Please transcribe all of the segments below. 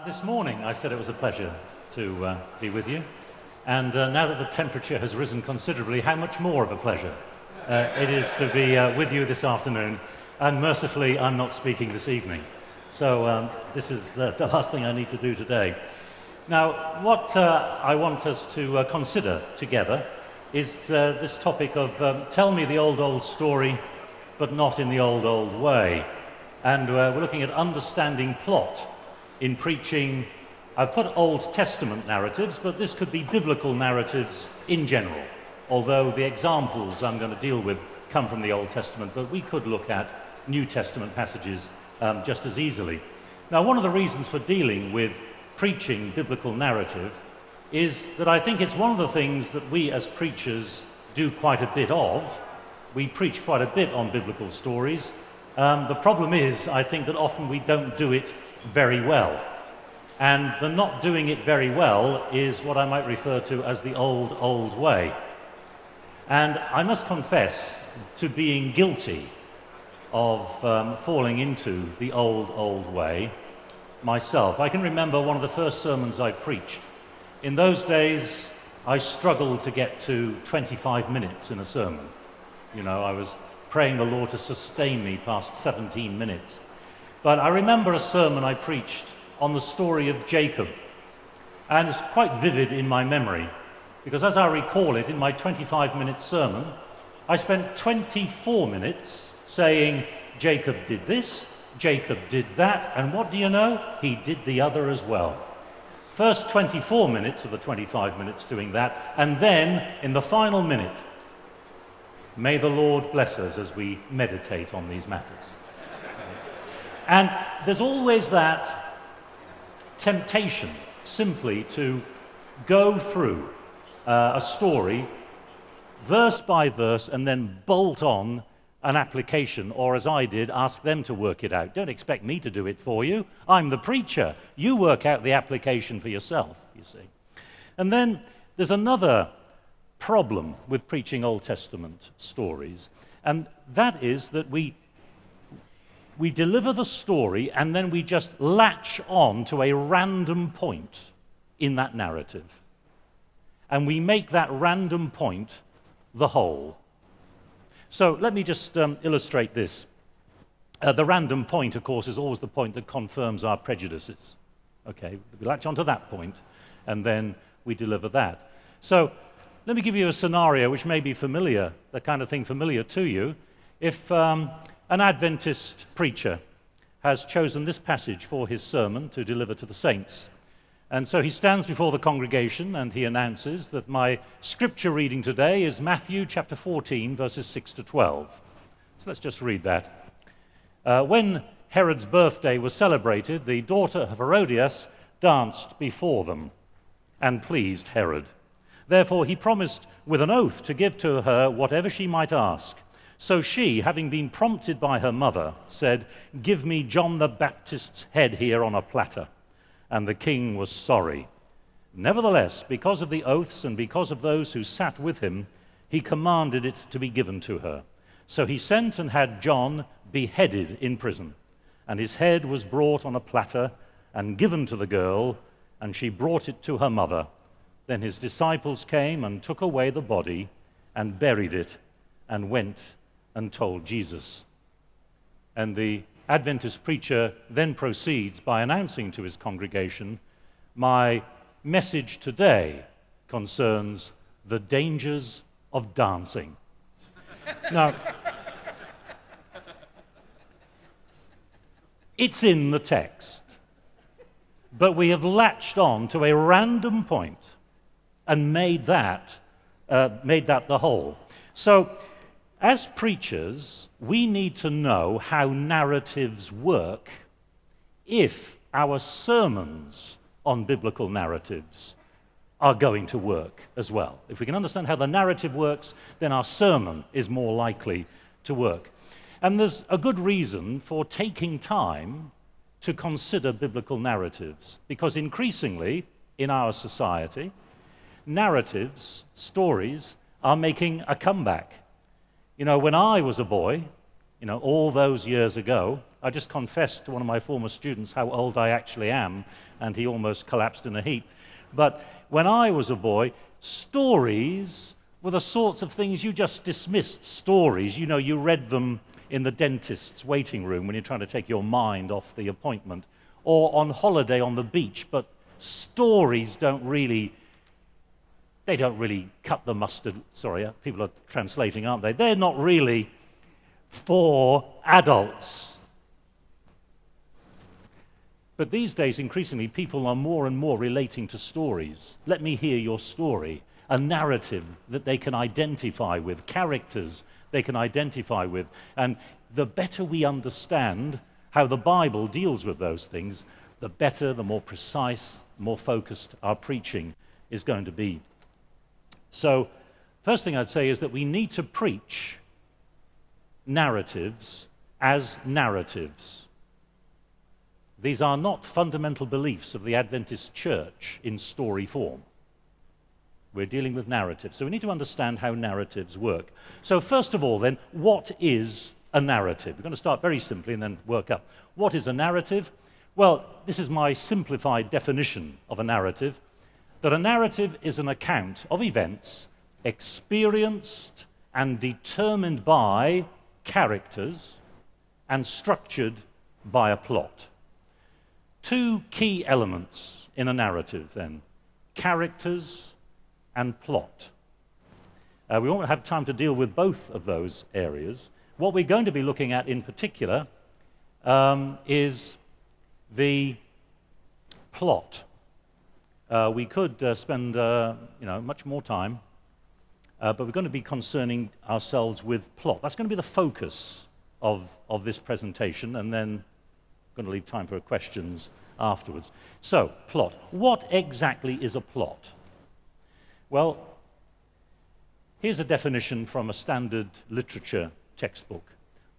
This morning I said it was a pleasure to be with you, and now that the temperature has risen considerably, how much more of a pleasure it is to be with you this afternoon, and mercifully I'm not speaking this evening, so this is the last thing I need to do today. Now, what I want us to consider together is this topic of tell me the old story, but not in the old way. And we're looking at understanding plot in preaching. I've put Old Testament narratives, but this could be biblical narratives in general, although the examples I'm going to deal with come from the Old Testament, but we could look at New Testament passages just as easily. Now, one of the reasons for dealing with preaching biblical narrative is that I think it's one of the things that we as preachers do quite a bit of. We preach quite a bit on biblical stories. The problem is, I think that often we don't do it very well. And the not doing it very well is what I might refer to as the old way. And I must confess to being guilty of falling into the old way myself. I can remember one of the first sermons I preached. In those days, I struggled to get to 25 minutes in a sermon. You know, I was praying the Lord to sustain me past 17 minutes. But I remember a sermon I preached on the story of Jacob. And it's quite vivid in my memory, because as I recall it, in my 25-minute sermon, I spent 24 minutes saying, Jacob did this, Jacob did that, and what do you know? He did the other as well. First 24 minutes of the 25 minutes doing that, and then in the final minute, may the Lord bless us as we meditate on these matters. And there's always that temptation simply to go through a story verse by verse and then bolt on an application, or as I did, ask them to work it out. Don't expect me to do it for you. I'm the preacher. You work out the application for yourself, you see. And then there's another problem with preaching Old Testament stories, and that is that we deliver the story and then we just latch on to a random point in that narrative. And we make that random point the whole. So let me just illustrate this. The random point, of course, is always the point that confirms our prejudices. Okay, we latch onto that point and then we deliver that. So let me give you a scenario which may be familiar, the kind of thing familiar to you. If an Adventist preacher has chosen this passage for his sermon to deliver to the saints, and so he stands before the congregation and he announces that my scripture reading today is Matthew chapter 14, verses 6 to 12. So let's just read that. When Herod's birthday was celebrated, the daughter of Herodias danced before them and pleased Herod. Therefore he promised with an oath to give to her whatever she might ask. So she, having been prompted by her mother, said, "Give me John the Baptist's head here on a platter." And the king was sorry. Nevertheless, because of the oaths and because of those who sat with him, he commanded it to be given to her. So he sent and had John beheaded in prison. And his head was brought on a platter and given to the girl, and she brought it to her mother. Then his disciples came and took away the body and buried it and went and told Jesus. And the Adventist preacher then proceeds by announcing to his congregation, my message today concerns the dangers of dancing. Now, it's in the text, but we have latched on to a random point and made that the whole. So, as preachers, we need to know how narratives work if our sermons on biblical narratives are going to work as well. If we can understand how the narrative works, then our sermon is more likely to work. And there's a good reason for taking time to consider biblical narratives, because increasingly in our society, narratives, stories, are making a comeback. You know, when I was a boy, all those years ago, I just confessed to one of my former students how old I actually am, and he almost collapsed in a heap. But when I was a boy, stories were the sorts of things you just dismissed. Stories, you know, you read them in the dentist's waiting room when you're trying to take your mind off the appointment, or on holiday on the beach, but stories don't really cut the mustard. Sorry, people are translating, aren't they? They're not really for adults. But these days, increasingly, people are more and more relating to stories. Let me hear your story, a narrative that they can identify with, characters they can identify with. And the better we understand how the Bible deals with those things, the better, the more precise, more focused our preaching is going to be. So, first thing I'd say is that we need to preach narratives as narratives. These are not fundamental beliefs of the Adventist Church in story form. We're dealing with narratives, so we need to understand how narratives work. So first of all then, what is a narrative? We're going to start very simply and then work up. What is a narrative? Well, this is my simplified definition of a narrative, that a narrative is an account of events experienced and determined by characters and structured by a plot. Two key elements in a narrative then, characters and plot. We won't have time to deal with both of those areas. What we're going to be looking at in particular is the plot. We could spend much more time, but we're going to be concerning ourselves with plot. That's going to be the focus of this presentation, and then I'm going to leave time for questions afterwards. So, plot. What exactly is a plot? Well, here's a definition from a standard literature textbook.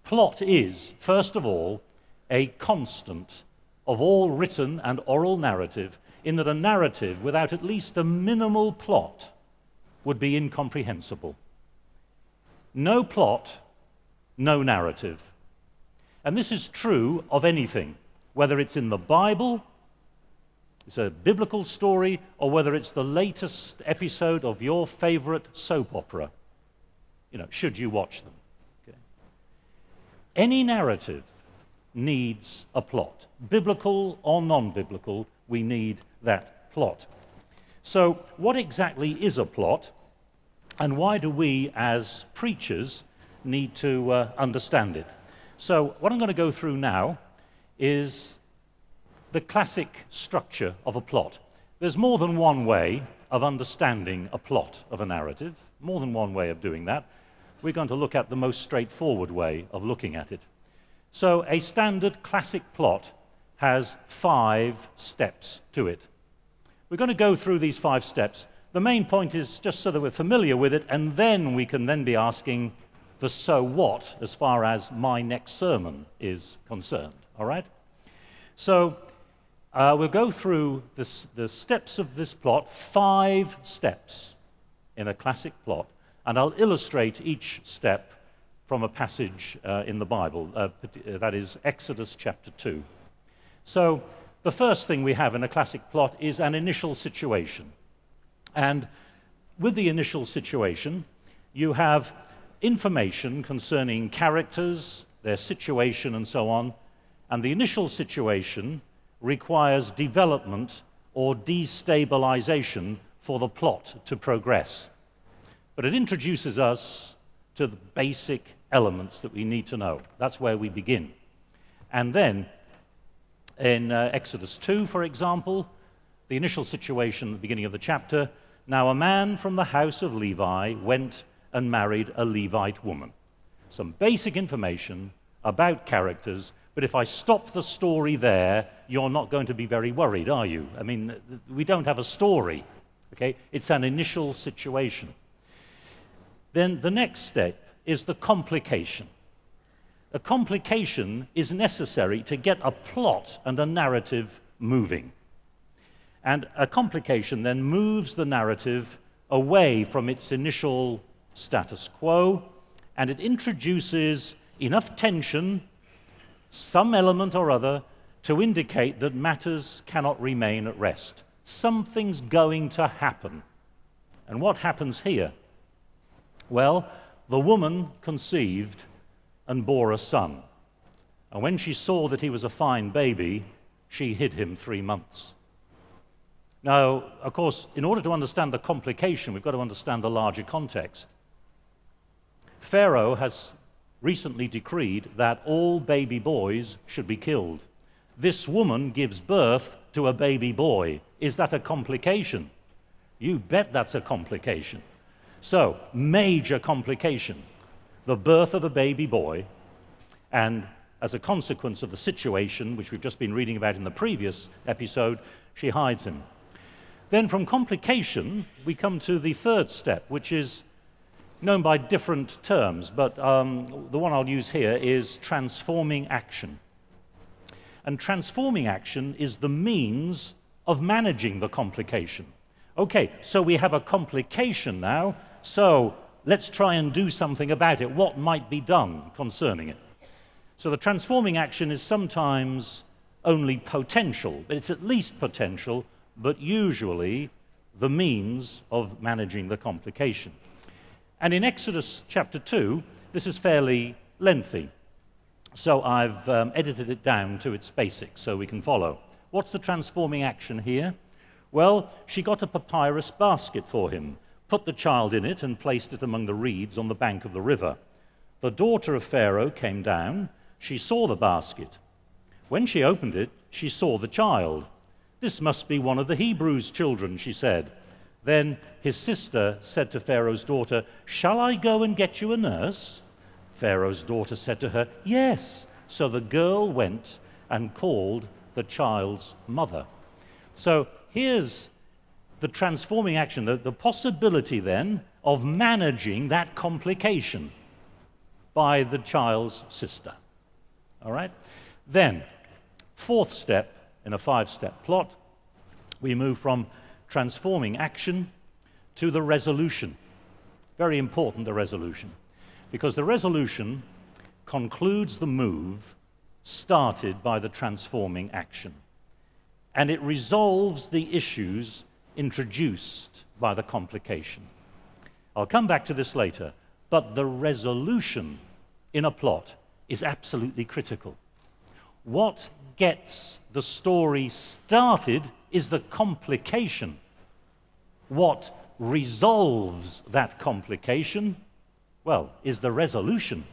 Plot is, first of all, a constant of all written and oral narrative, in that a narrative without at least a minimal plot would be incomprehensible. No plot, no narrative. And this is true of anything, whether it's in the Bible, it's a biblical story, or whether it's the latest episode of your favorite soap opera, should you watch them. Okay. Any narrative needs a plot. Biblical or non-biblical, we need that plot. So what exactly is a plot, and why do we as preachers need to understand it? So what I'm going to go through now is the classic structure of a plot. There's more than one way of understanding a plot of a narrative, more than one way of doing that. We're going to look at the most straightforward way of looking at it. So a standard classic plot has 5 steps to it. We're going to go through these 5 steps. The main point is just so that we're familiar with it, and then we can then be asking the so what as far as my next sermon is concerned. All right? So we'll go through the steps of this plot, 5 steps in a classic plot, and I'll illustrate each step from a passage in the Bible, that is Exodus chapter 2. So the first thing we have in a classic plot is an initial situation. And with the initial situation, you have information concerning characters, their situation, and so on. And the initial situation requires development or destabilization for the plot to progress. But it introduces us to the basic elements that we need to know. That's where we begin. And then, in Exodus 2, for example, the initial situation at the beginning of the chapter, now a man from the house of Levi went and married a Levite woman. Some basic information about characters, but if I stop the story there, you're not going to be very worried, are you? I mean, we don't have a story, okay? It's an initial situation. Then the next step is the complication. A complication is necessary to get a plot and a narrative moving. And a complication then moves the narrative away from its initial status quo, and it introduces enough tension some element or other to indicate that matters cannot remain at rest. Something's going to happen. And what happens here? Well, the woman conceived and bore a son. And when she saw that he was a fine baby, she hid him 3 months. Now, of course, in order to understand the complication, we've got to understand the larger context. Pharaoh has recently decreed that all baby boys should be killed. This woman gives birth to a baby boy. Is that a complication? You bet that's a complication. So, major complication. The birth of a baby boy, and as a consequence of the situation, which we've just been reading about in the previous episode, she hides him. Then from complication, we come to the third step, which is known by different terms, but the one I'll use here is transforming action. And transforming action is the means of managing the complication. Okay, so we have a complication now, so let's try and do something about it. What might be done concerning it? So the transforming action is sometimes only potential, but it's at least potential, but usually the means of managing the complication. And in Exodus chapter 2, this is fairly lengthy. So I've edited it down to its basics so we can follow. What's the transforming action here? Well, she got a papyrus basket for him, put the child in it, and placed it among the reeds on the bank of the river. The daughter of Pharaoh came down. She saw the basket. When she opened it, she saw the child. "This must be one of the Hebrews' children," she said. Then his sister said to Pharaoh's daughter, "Shall I go and get you a nurse?" Pharaoh's daughter said to her, "Yes." So the girl went and called the child's mother. So here's the transforming action, the possibility then of managing that complication by the child's sister. All right? Then, fourth step in a 5-step plot, we move from transforming action to the resolution. Very important, the resolution. Because the resolution concludes the move started by the transforming action. And it resolves the issues introduced by the complication. I'll come back to this later, but the resolution in a plot is absolutely critical. What gets the story started is the complication. What resolves that complication, well, is the resolution.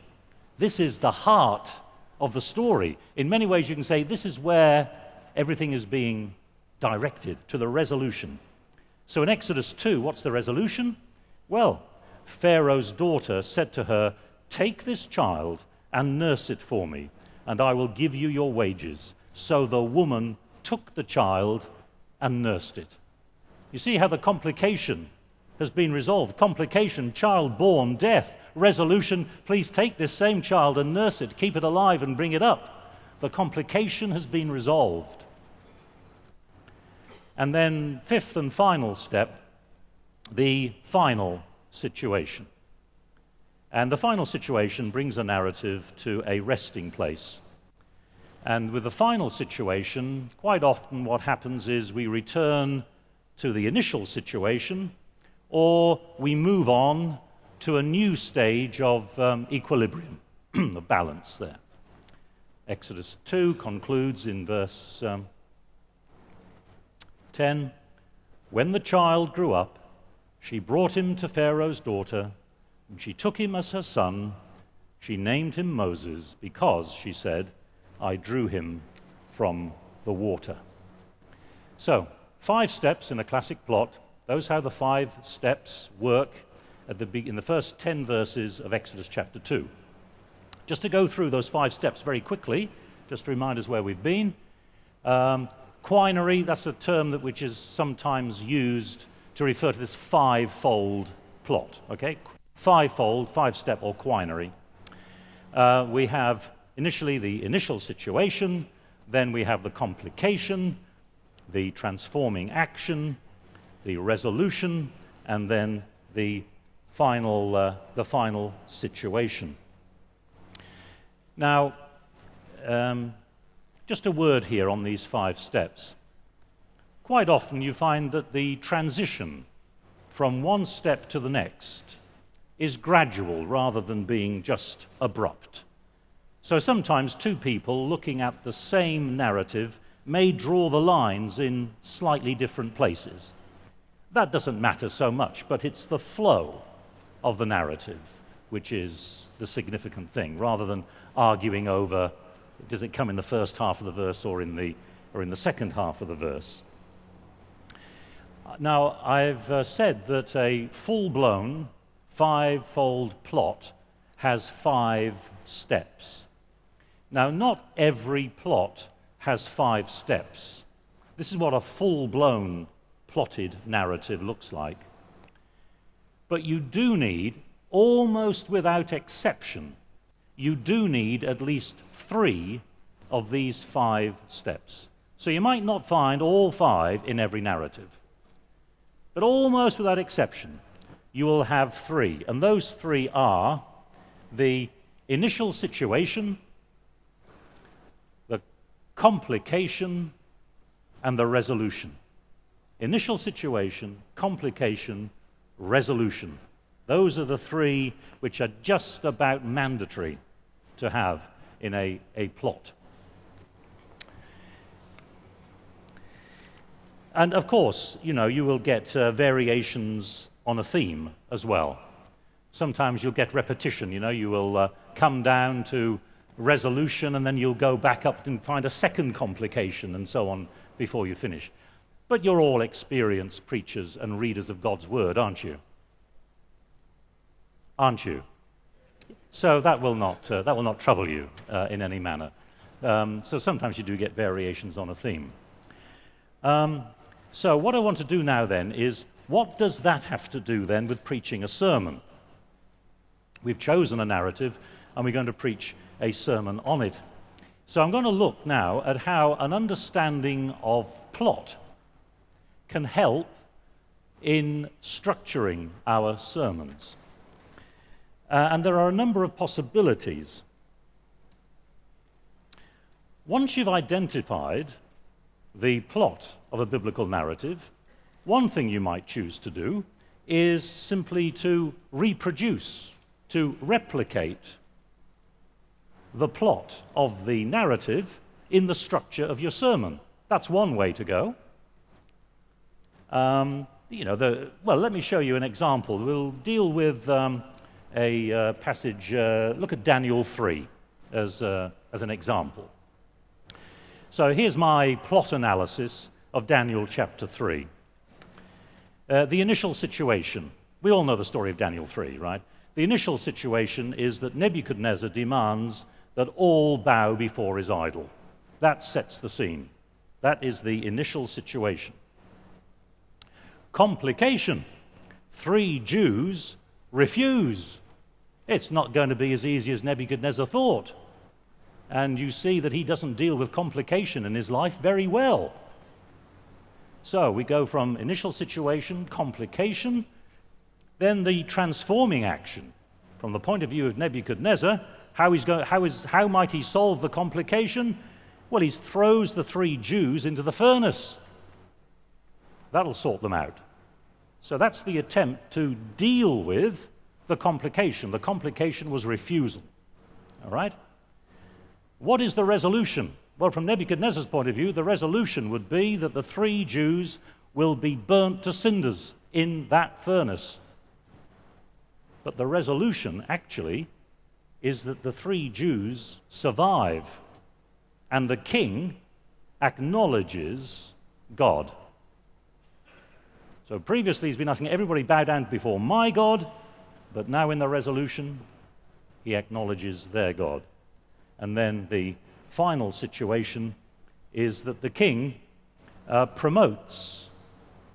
This is the heart of the story. In many ways, you can say this is where everything is being directed, to the resolution. So in Exodus 2, what's the resolution? Well, Pharaoh's daughter said to her, "Take this child and nurse it for me, and I will give you your wages." So the woman took the child and nursed it. You see how the complication has been resolved. Complication, child born, death. Resolution, please take this same child and nurse it, keep it alive and bring it up. The complication has been resolved. And then fifth and final step, the final situation. And the final situation brings a narrative to a resting place. And with the final situation, quite often what happens is we return to the initial situation, or we move on to a new stage of equilibrium, the balance there. Exodus 2 concludes in verse 10. When the child grew up, she brought him to Pharaoh's daughter, and she took him as her son. She named him Moses because, she said, I drew him from the water. So, 5 steps in a classic plot. Those are how the 5 steps work in the first 10 verses of Exodus chapter 2. Just to go through those 5 steps very quickly, just to remind us where we've been. Quinary, that's a term which is sometimes used to refer to this 5-fold plot, okay? 5-fold, 5-step or quinary. We have initially the initial situation, then we have the complication, the transforming action, the resolution, and then the final situation. Now, just a word here on these 5 steps. Quite often you find that the transition from one step to the next is gradual rather than being just abrupt. So sometimes 2 people looking at the same narrative may draw the lines in slightly different places. That doesn't matter so much, but it's the flow of the narrative which is the significant thing, rather than arguing over does it come in the first half of the verse or in the second half of the verse. Now, I've said that a full-blown 5-fold plot has 5 steps. Now, not every plot has 5 steps. This is what a full-blown plotted narrative looks like. But you do need, almost without exception, you do need at least 3 of these 5 steps. So you might not find all 5 in every narrative. But almost without exception, you will have 3. And those 3 are the initial situation, the complication, and the resolution. Initial situation, complication, resolution. Those are the 3 which are just about mandatory to have in a plot. And of course, you will get variations on a theme as well. Sometimes you'll get repetition, you will come down to resolution and then you'll go back up and find a second complication and so on before you finish. But you're all experienced preachers and readers of God's Word, aren't you? Aren't you? So that will not trouble you in any manner. So sometimes you do get variations on a theme. So what I want to do now then is, what does that have to do then with preaching a sermon? We've chosen a narrative and we're going to preach a sermon on it. So I'm going to look now at how an understanding of plot can help in structuring our sermons. And there are a number of possibilities. Once you've identified the plot of a biblical narrative, one thing you might choose to do is simply to reproduce, to replicate the plot of the narrative in the structure of your sermon. That's one way to go. Well, let me show you an example. We'll deal with a passage, look at Daniel 3 as an example. So here's my plot analysis of Daniel chapter 3. The initial situation. We all know the story of Daniel 3, right? The initial situation is that Nebuchadnezzar demands that all bow before his idol. That sets the scene. That is the initial situation. Complication. 3 Jews refuse. It's not going to be as easy as Nebuchadnezzar thought. And you see that he doesn't deal with complication in his life very well. So we go from initial situation, complication, then the transforming action. From the point of view of Nebuchadnezzar, how might he solve the complication? Well, he throws the 3 Jews into the furnace. That'll sort them out. So that's the attempt to deal with the complication. The complication was refusal. All right? What is the resolution? Well, from Nebuchadnezzar's point of view, the resolution would be that the 3 Jews will be burnt to cinders in that furnace. But the resolution, actually, is that the 3 Jews survive, and the king acknowledges God. So previously he's been asking everybody bow down before my God, but now in the resolution, he acknowledges their God. And then the final situation is that the king promotes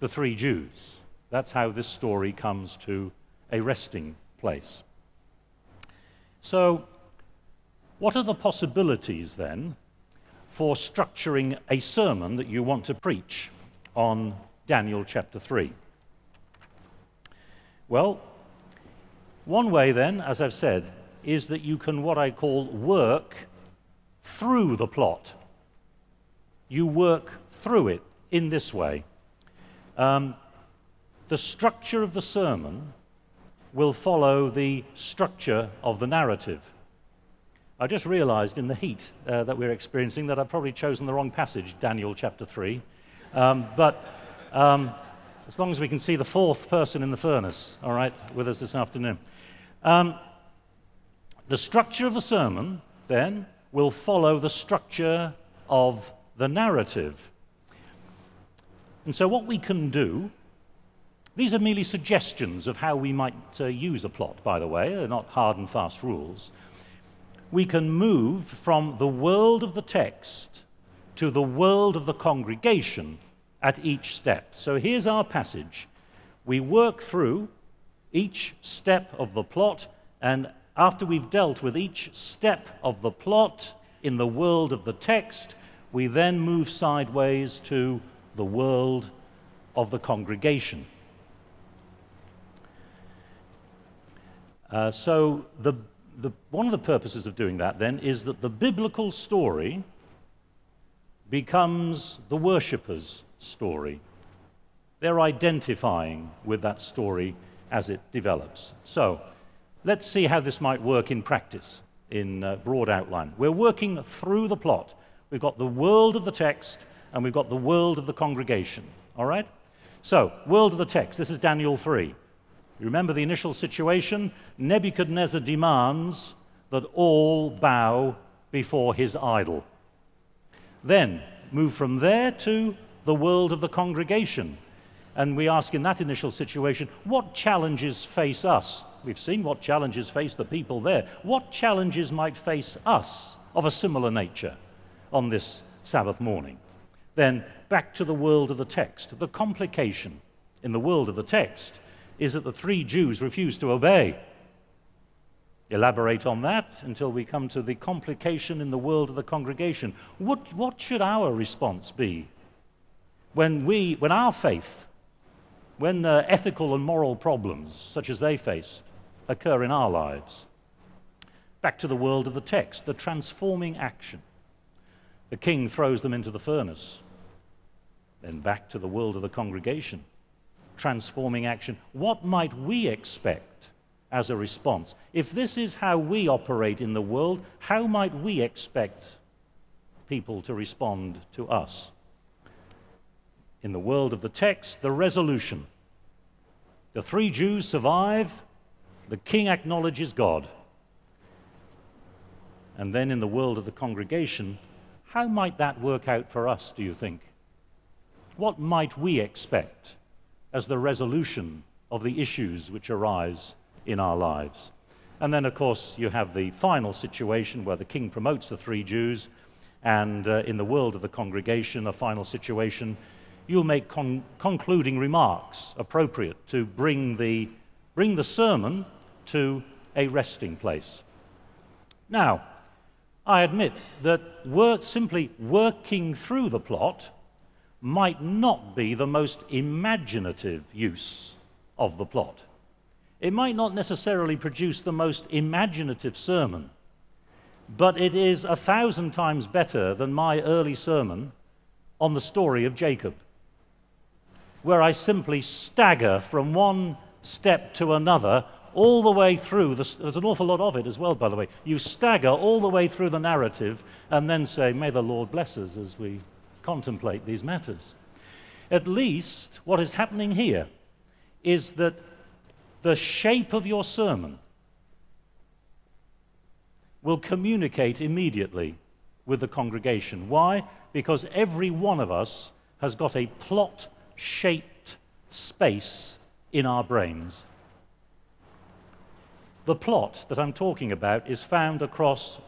the 3 Jews. That's how this story comes to a resting place. So, what are the possibilities then for structuring a sermon that you want to preach on Daniel chapter 3? Well, one way then, as I've said, is that you can what I call work through the plot. You work through it in this way. The structure of the sermon will follow the structure of the narrative. I just realized in the heat that we're experiencing that I've probably chosen the wrong passage, Daniel chapter 3. But as long as we can see the fourth person in the furnace, all right, with us this afternoon. The structure of the sermon, then, will follow the structure of the narrative. And so what we can do, these are merely suggestions of how we might use a plot, by the way. They're not hard and fast rules. We can move from the world of the text to the world of the congregation at each step. So here's our passage. We work through each step of the plot, and after we've dealt with each step of the plot in the world of the text, we then move sideways to the world of the congregation. So one of the purposes of doing that, then, is that the biblical story becomes the worshipper's story. They're identifying with that story as it develops. So let's see how this might work in practice, in broad outline. We're working through the plot. We've got the world of the text, and we've got the world of the congregation. All right? So, world of the text. This is Daniel 3. You remember the initial situation? Nebuchadnezzar demands that all bow before his idol. Then, move from there to the world of the congregation. And we ask in that initial situation, what challenges face us? We've seen what challenges face the people there. What challenges might face us of a similar nature on this Sabbath morning? Then back to the world of the text. The complication in the world of the text is that the three Jews refuse to obey. Elaborate on that until we come to the complication in the world of the congregation. What should our response be when our faith, when ethical and moral problems such as they faced occur in our lives? Back to the world of the text, the transforming action. The king throws them into the furnace. Then back to the world of the congregation, transforming action. What might we expect as a response? If this is how we operate in the world, how might we expect people to respond to us? In the world of the text, the resolution. The three Jews survive. The king acknowledges God. And then in the world of the congregation, how might that work out for us, do you think? What might we expect as the resolution of the issues which arise in our lives? And then, of course, you have the final situation where the king promotes the three Jews, and in the world of the congregation, a final situation, you'll make concluding remarks appropriate to bring the sermon to a resting place. Now, I admit that simply working through the plot might not be the most imaginative use of the plot. It might not necessarily produce the most imaginative sermon, but it is 1,000 times better than my early sermon on the story of Jacob, where I simply stagger from one step to another all the way through. There's an awful lot of it as well, by the way. You stagger all the way through the narrative and then say, may the Lord bless us as we contemplate these matters. At least what is happening here is that the shape of your sermon will communicate immediately with the congregation. Why? Because every one of us has got a plot-shaped space in our brains. The plot that I'm talking about is found across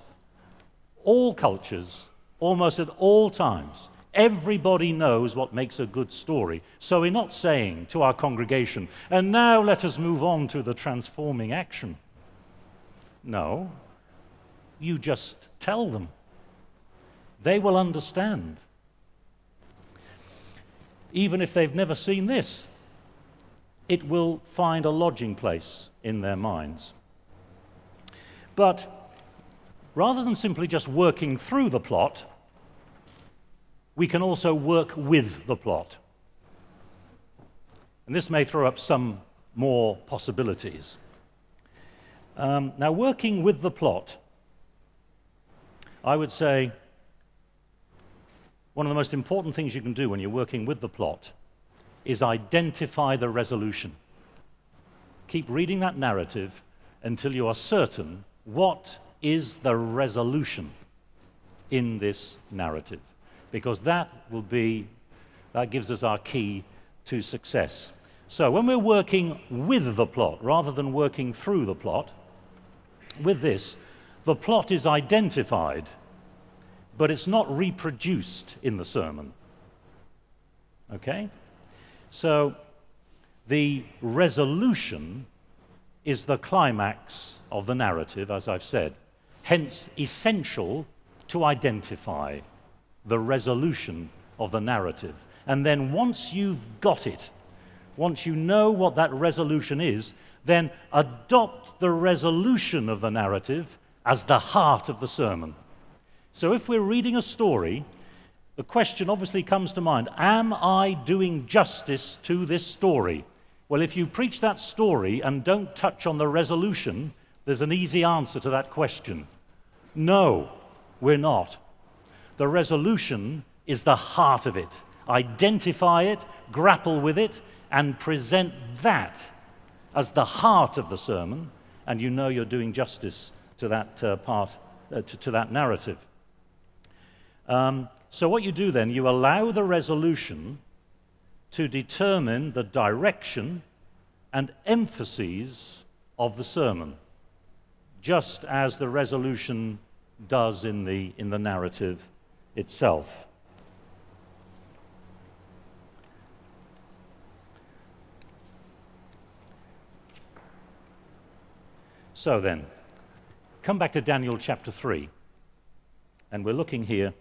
all cultures, almost at all times. Everybody knows what makes a good story. So we're not saying to our congregation, and now let us move on to the transforming action. No, you just tell them. They will understand. Even if they've never seen this, it will find a lodging place in their minds. But rather than simply just working through the plot, we can also work with the plot. And this may throw up some more possibilities. Now, working with the plot, I would say one of the most important things you can do when you're working with the plot is identify the resolution. Keep reading that narrative until you are certain what is the resolution in this narrative, because that gives us our key to success. So when we're working with the plot rather than working through the plot, with this, the plot is identified, but it's not reproduced in the sermon. Okay? So the resolution is the climax of the narrative, as I've said. Hence, essential to identify the resolution of the narrative. And then once you've got it, once you know what that resolution is, then adopt the resolution of the narrative as the heart of the sermon. So if we're reading a story, the question obviously comes to mind, am I doing justice to this story? Well, if you preach that story and don't touch on the resolution, there's an easy answer to that question. No, we're not. The resolution is the heart of it. Identify it, grapple with it, and present that as the heart of the sermon, and you know you're doing justice to that to that narrative. So what you do then, you allow the resolution to determine the direction and emphases of the sermon, just as the resolution does in the narrative itself. So then, come back to Daniel chapter 3, and we're looking here,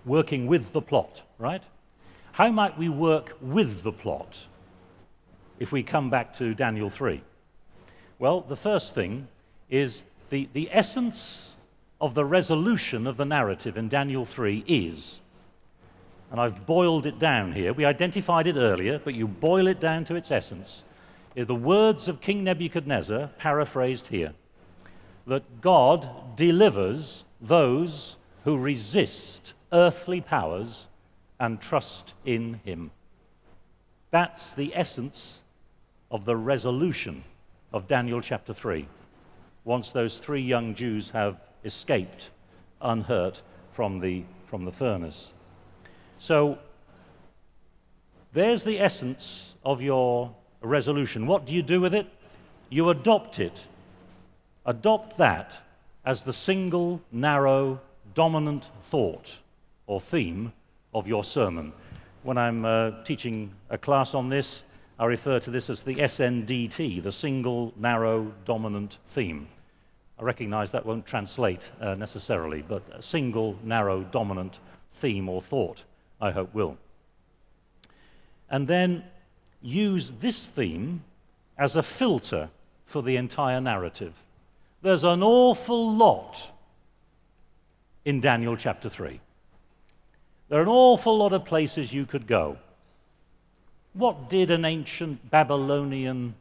working with the plot, right? How might we work with the plot if we come back to Daniel 3? Well, the first thing is the essence of the resolution of the narrative in Daniel 3 is, and I've boiled it down here, we identified it earlier, but you boil it down to its essence, is the words of King Nebuchadnezzar, paraphrased here, that God delivers those who resist earthly powers and trust in him. That's the essence of the resolution of Daniel chapter 3, once those 3 young Jews have escaped unhurt from the furnace. So there's the essence of your resolution. What do you do with it? You adopt it. Adopt that as the single, narrow, dominant thought or theme of your sermon. When I'm teaching a class on this, I refer to this as the SNDT, the single, narrow, dominant theme. I recognize that won't translate necessarily, but a single, narrow, dominant theme or thought, I hope will. And then use this theme as a filter for the entire narrative. There's an awful lot in Daniel chapter 3. There are an awful lot of places you could go. What did an ancient Babylonian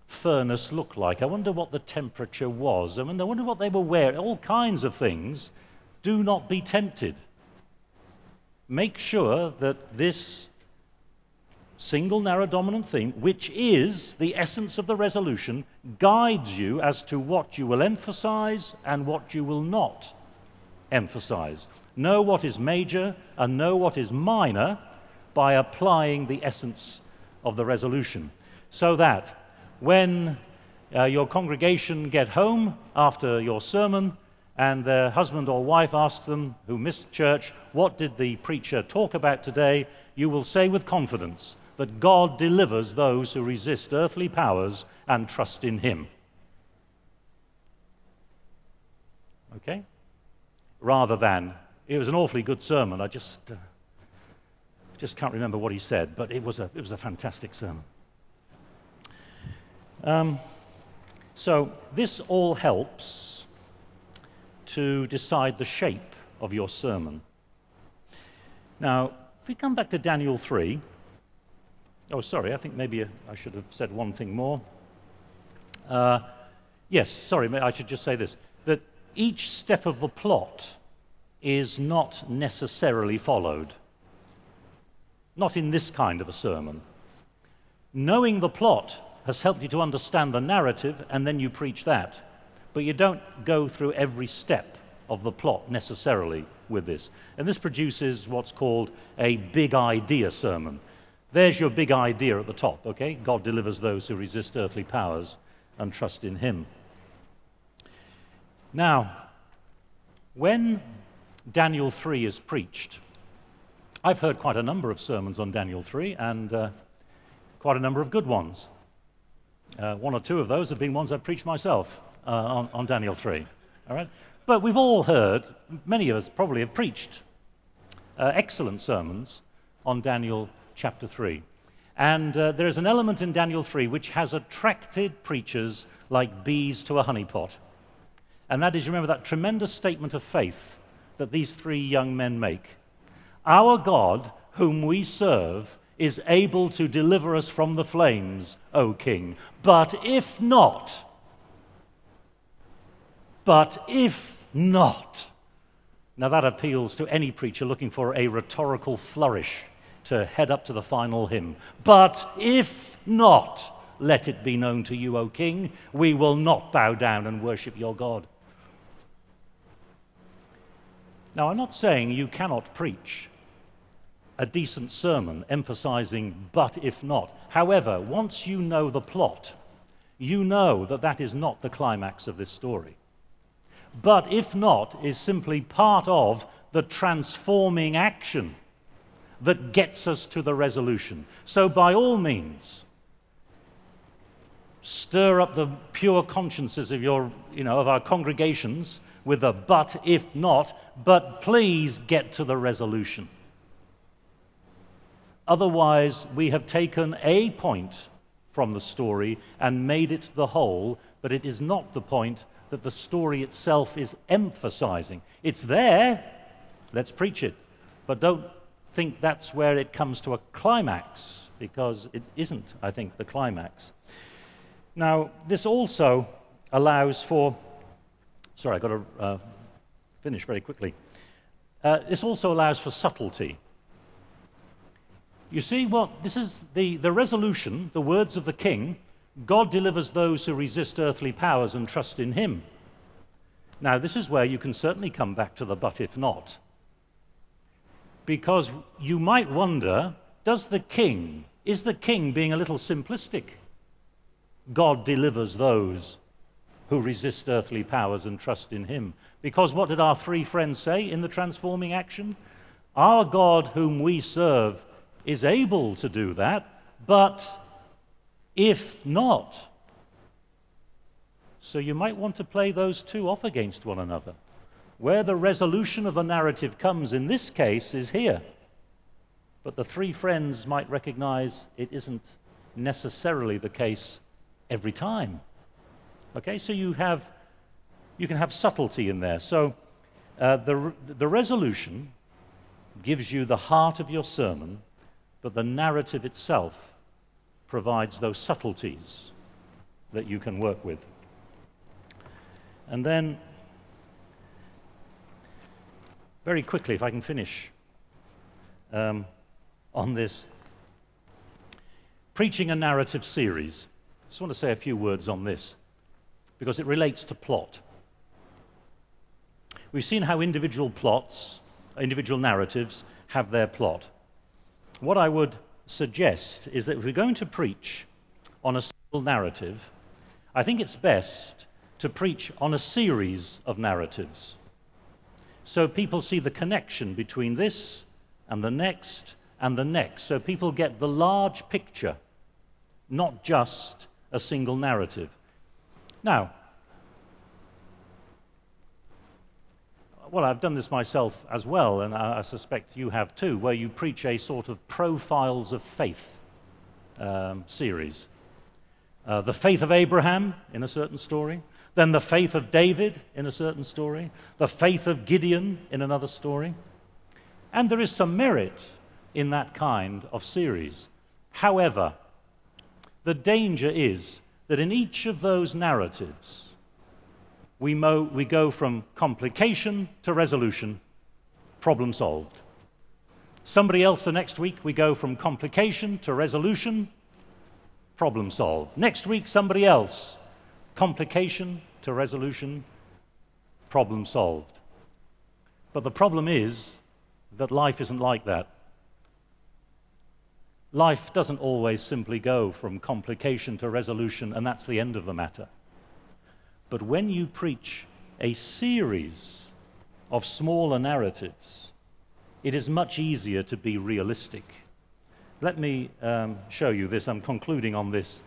furnace look like? I wonder what the temperature was. I wonder what they were wearing. All kinds of things. Do not be tempted. Make sure that this single, narrow, dominant theme, which is the essence of the resolution, guides you as to what you will emphasize and what you will not emphasize. Know what is major and know what is minor by applying the essence of the resolution, so that when your congregation get home after your sermon and their husband or wife asks them, who missed church, what did the preacher talk about today, you will say with confidence that God delivers those who resist earthly powers and trust in him. Okay? Rather than, it was an awfully good sermon, I just can't remember what he said, but it was a fantastic sermon. So this all helps to decide the shape of your sermon. Now, if we come back to Daniel 3, oh, sorry, I think maybe I should have said one thing more. Yes, sorry, I should just say this, that each step of the plot is not necessarily followed. Not in this kind of a sermon. Knowing the plot has helped you to understand the narrative, and then you preach that. But you don't go through every step of the plot necessarily with this. And this produces what's called a big idea sermon. There's your big idea at the top, okay? God delivers those who resist earthly powers and trust in him. Now, when Daniel 3 is preached, I've heard quite a number of sermons on Daniel 3 and quite a number of good ones. One or two of those have been ones I've preached myself on Daniel 3. All right? But we've all heard, many of us probably have preached excellent sermons on Daniel chapter 3. And there is an element in Daniel 3 which has attracted preachers like bees to a honeypot. And that is, remember that tremendous statement of faith that these three young men make. Our God, whom we serve, is able to deliver us from the flames, O King. But if not, now that appeals to any preacher looking for a rhetorical flourish to head up to the final hymn. But if not, let it be known to you, O King, we will not bow down and worship your God. Now, I'm not saying you cannot preach a decent sermon emphasizing but if not. However, once you know the plot, you know that that is not the climax of this story. But if not is simply part of the transforming action that gets us to the resolution. So by all means, stir up the pure consciences of of our congregations with a but if not, but please get to the resolution. Otherwise, we have taken a point from the story and made it the whole, but it is not the point that the story itself is emphasizing. It's there, let's preach it, but don't think that's where it comes to a climax, because it isn't, I think, the climax. Now, this also allows for, sorry, I've got to finish very quickly. This also allows for subtlety. You see, this is the resolution, the words of the king. God delivers those who resist earthly powers and trust in him. Now, this is where you can certainly come back to the but if not. Because you might wonder, is the king being a little simplistic? God delivers those who resist earthly powers and trust in him. Because what did our three friends say in the transforming action? Our God whom we serve is able to do that, but if not. So you might want to play those two off against one another. Where the resolution of the narrative comes in this case is here. But the three friends might recognize it isn't necessarily the case every time. Okay, so you can have subtlety in there. So the resolution gives you the heart of your sermon, but the narrative itself provides those subtleties that you can work with. And then, very quickly, if I can finish on this, preaching a narrative series. I just want to say a few words on this, because it relates to plot. We've seen how individual narratives have their plot. What I would suggest is that if we're going to preach on a single narrative, I think it's best to preach on a series of narratives. So people see the connection between this and the next and the next. So people get the large picture, not just a single narrative. Now, well, I've done this myself as well, and I suspect you have too, where you preach a sort of profiles of faith series. The faith of Abraham in a certain story, then the faith of David in a certain story, the faith of Gideon in another story. And there is some merit in that kind of series. However, the danger is that in each of those narratives, we go from complication to resolution, problem solved. Somebody else the next week, we go from complication to resolution, problem solved. Next week, somebody else, complication to resolution, problem solved. But the problem is that life isn't like that. Life doesn't always simply go from complication to resolution, and that's the end of the matter. But when you preach a series of smaller narratives, it is much easier to be realistic. Let me show you this. I'm concluding on this.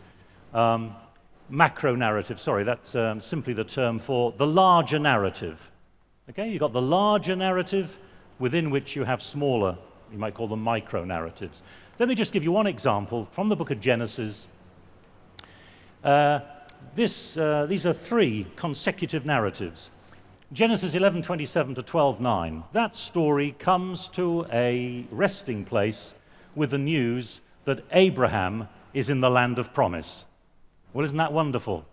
Macro narrative, sorry, that's simply the term for the larger narrative. Okay, you've got the larger narrative within which you have smaller, you might call them micro narratives. Let me just give you one example from the book of Genesis. These are three consecutive narratives. Genesis 11:27 to 12:9. That story comes to a resting place with the news that Abraham is in the land of promise. Well, isn't that wonderful?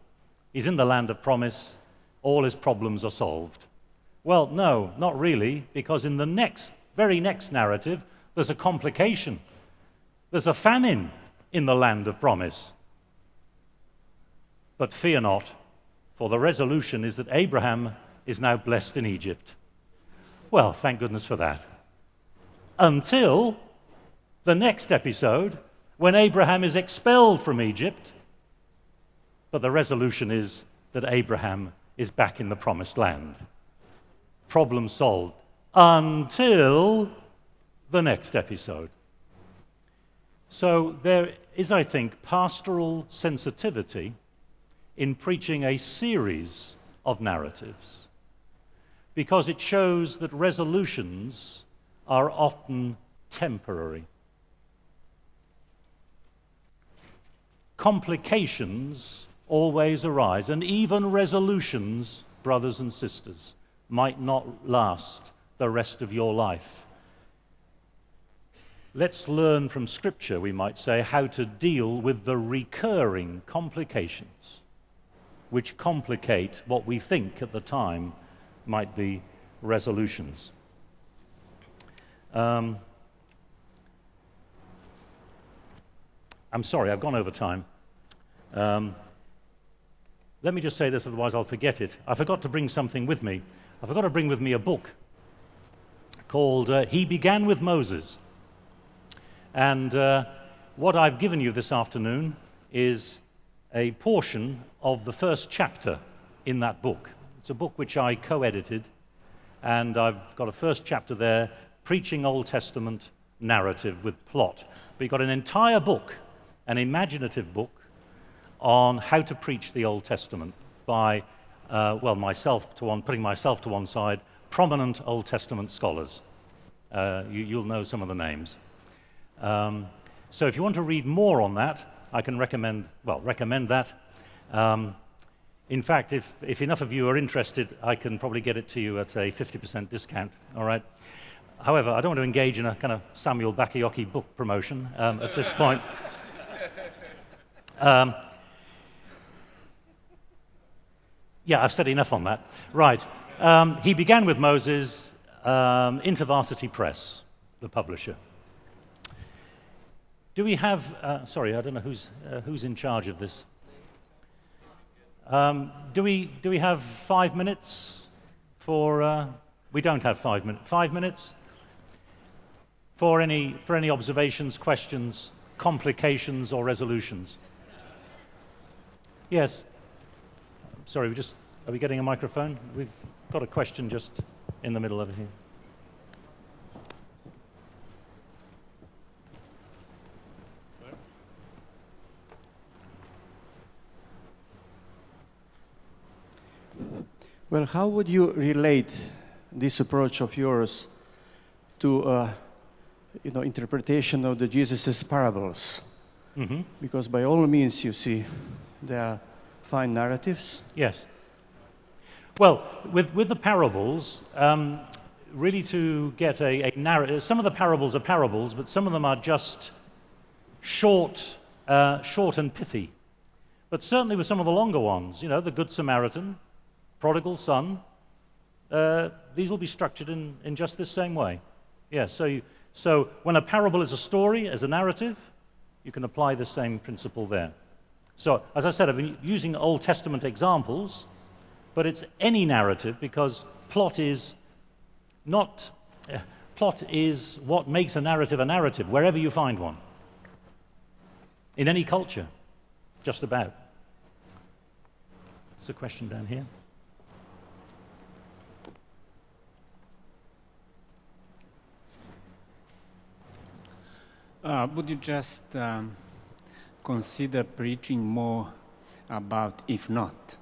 He's in the land of promise. All his problems are solved. Well, no, not really, because in the very next narrative, there's a complication. There's a famine in the land of promise. But fear not, for the resolution is that Abraham is now blessed in Egypt. Well, thank goodness for that. Until the next episode, when Abraham is expelled from Egypt, but the resolution is that Abraham is back in the promised land. Problem solved. Until the next episode. So there is, I think, pastoral sensitivity in preaching a series of narratives, because it shows that resolutions are often temporary. Complications always arise, and even resolutions, brothers and sisters, might not last the rest of your life. Let's learn from Scripture, we might say, how to deal with the recurring complications which complicate what we think at the time might be resolutions. I'm sorry, I've gone over time. Let me just say this, otherwise I'll forget it. I forgot to bring something with me. I forgot to bring with me a book called He Began with Moses. And what I've given you this afternoon is a portion of the first chapter in that book. It's a book which I co-edited, and I've got a first chapter there, preaching Old Testament narrative with plot. But you've got an entire book, an imaginative book, on how to preach the Old Testament by, putting myself to one side, prominent Old Testament scholars. You'll know some of the names. So if you want to read more on that, I can recommend that. In fact, if enough of you are interested, I can probably get it to you at a 50% discount, all right? However, I don't want to engage in a kind of Samuel Bakayoko book promotion at this point. Yeah, I've said enough on that. Right. He Began with Moses, InterVarsity Press, the publisher. Do we have, sorry, I don't know who's in charge of this. Do we have 5 minutes for, we don't have 5 minutes. 5 minutes for any observations, questions, complications, or resolutions? Yes. Sorry, are we getting a microphone? We've got a question just in the middle over here. Well, how would you relate this approach of yours to, interpretation of the Jesus' parables? Mm-hmm. Because by all means, you see, they are fine narratives. Yes. Well, with the parables, really to get a narrative, some of the parables are parables, but some of them are just short and pithy. But certainly with some of the longer ones, you know, the Good Samaritan, prodigal son, these will be structured in just this same way. Yeah, so when a parable is a story, as a narrative, you can apply the same principle there. So, as I said, I've been using Old Testament examples, but it's any narrative because plot is what makes a narrative, wherever you find one. In any culture, just about. There's a question down here. Would you just consider preaching more about if not?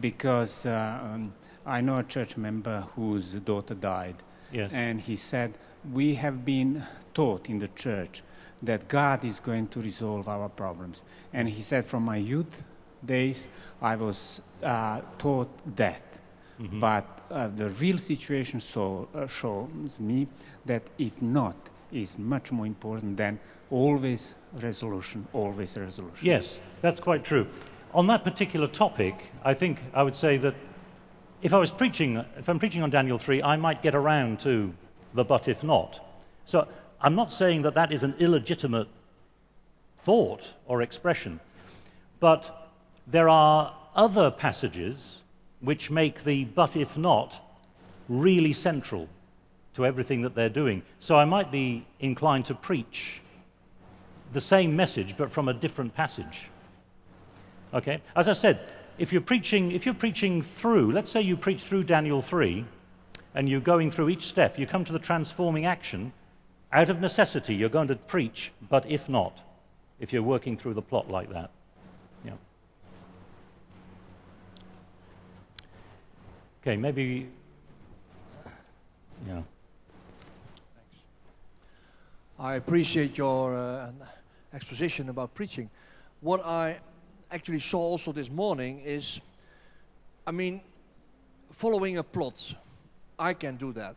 Because I know a church member whose daughter died, Yes. and he said, we have been taught in the church that God is going to resolve our problems. And he said, from my youth days, I was taught that. Mm-hmm. But the real situation shows me that if not is much more important than always resolution. Yes, that's quite true. On that particular topic, I think I would say that if I'm preaching on Daniel 3, I might get around to the but if not. So I'm not saying that that is an illegitimate thought or expression, but there are other passages which make the but if not really central to everything that they're doing. So I might be inclined to preach the same message but from a different passage. Okay? As I said, if you're preaching through, let's say you preach through Daniel 3 and you're going through each step, you come to the transforming action, out of necessity you're going to preach but if not, if you're working through the plot like that. Yeah. Okay, maybe, yeah. I appreciate your exposition about preaching. What I actually saw also this morning is, I mean, following a plot. I can do that.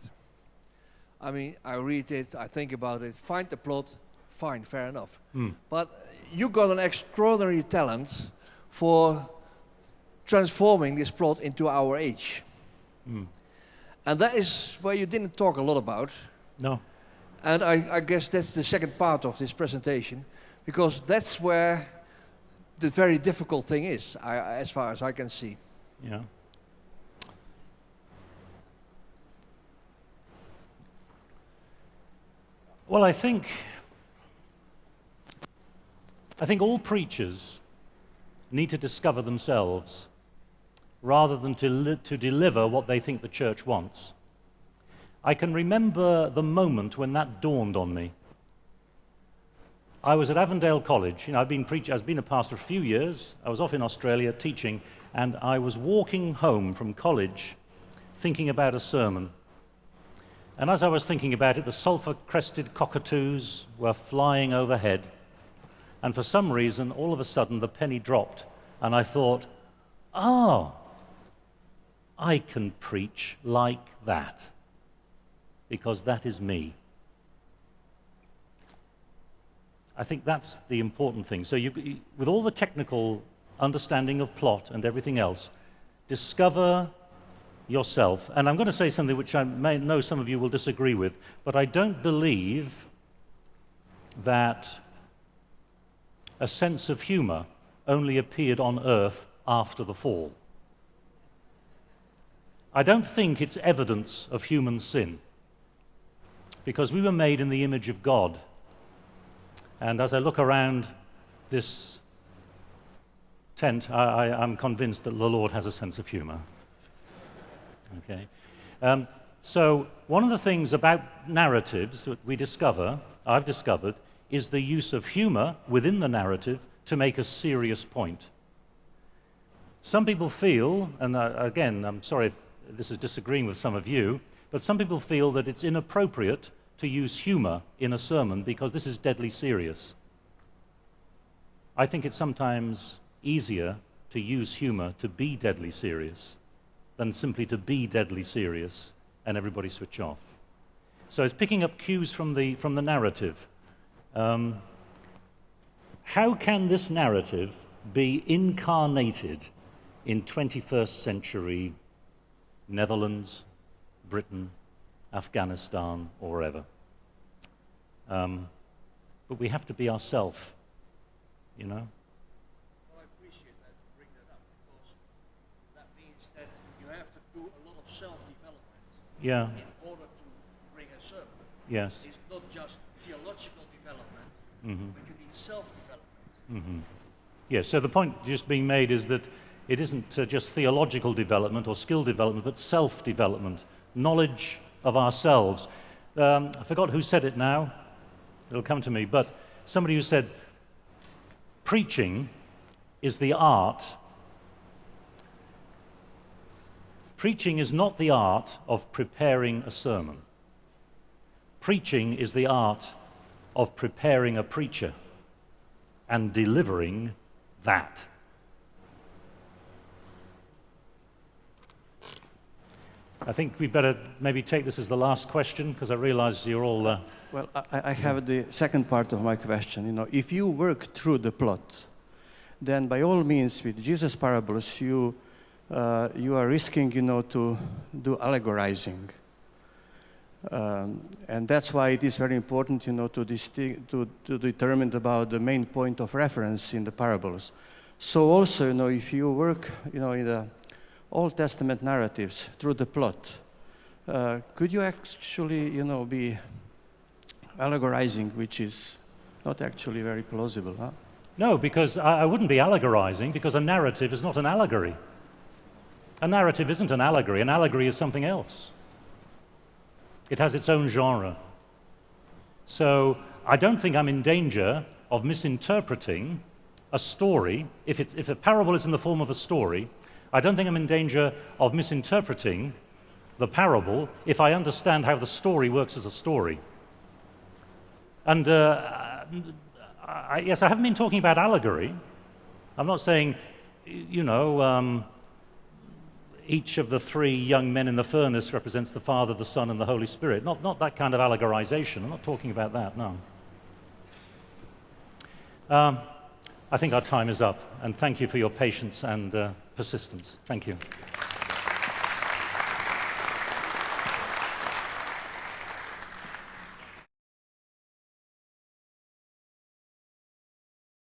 I mean, I read it, I think about it, find the plot, fine, fair enough. But you got an extraordinary talent for transforming this plot into our age. And that is where you didn't talk a lot about. No. And I guess that's the second part of this presentation, because that's where the very difficult thing is, as far as I can see. Yeah. Well, I think all preachers need to discover themselves rather than to deliver what they think the church wants. I can remember the moment when that dawned on me. I was at Avondale College. You know, I've been a pastor a few years. I was off in Australia teaching, and I was walking home from college thinking about a sermon. And as I was thinking about it, the sulfur-crested cockatoos were flying overhead. And for some reason, all of a sudden, the penny dropped. And I thought, oh, I can preach like that, because that is me. I think that's the important thing. So with all the technical understanding of plot and everything else, discover yourself. And I'm going to say something which I may know some of you will disagree with, but I don't believe that a sense of humor only appeared on earth after the fall. I don't think it's evidence of human sin, because we were made in the image of God. And as I look around this tent, I'm convinced that the Lord has a sense of humor. Okay. So one of the things about narratives that I've discovered, is the use of humor within the narrative to make a serious point. Some people feel, and again, I'm sorry if this is disagreeing with some of you, but some people feel that it's inappropriate to use humor in a sermon because this is deadly serious. I think it's sometimes easier to use humor to be deadly serious. than simply to be deadly serious and everybody switch off. So it's picking up cues from the narrative. How can this narrative be incarnated in 21st century Netherlands, Britain, Afghanistan, or wherever? But we have to be ourselves, you know? Well, I appreciate that you bring that up, because that means that you have to do a lot of self-development Yeah, in order to bring a sermon. yes. It's not just theological development, but you need self-development. Yeah, so the point just being made is that it isn't just theological development or skill development, but self-development, knowledge of ourselves. I forgot who said it now. It'll come to me, but somebody who said, preaching is the art. Preaching is not the art of preparing a sermon. Preaching is the art of preparing a preacher and delivering that. I think we better maybe take this as the last question, because I realize you're all... Well, I have the second part of my question. You know, if you work through the plot, then by all means, with Jesus' parables, you are risking, you know, to do allegorizing. And that's why it is very important, you know, to determine about the main point of reference in the parables. So also, you know, if you work, you know, in the Old Testament narratives through the plot, could you actually, you know, be allegorizing, which is not actually very plausible, huh? No, because I wouldn't be allegorizing, because a narrative is not an allegory. A narrative isn't an allegory. An allegory is something else. It has its own genre. So I don't think I'm in danger of misinterpreting a story. If a parable is in the form of a story, I don't think I'm in danger of misinterpreting the parable if I understand how the story works as a story. And yes, I haven't been talking about allegory. I'm not saying, you know, each of the three young men in the furnace represents the Father, the Son, and the Holy Spirit. Not that kind of allegorization. I'm not talking about that, no. I think our time is up, and thank you for your patience and persistence. Thank you.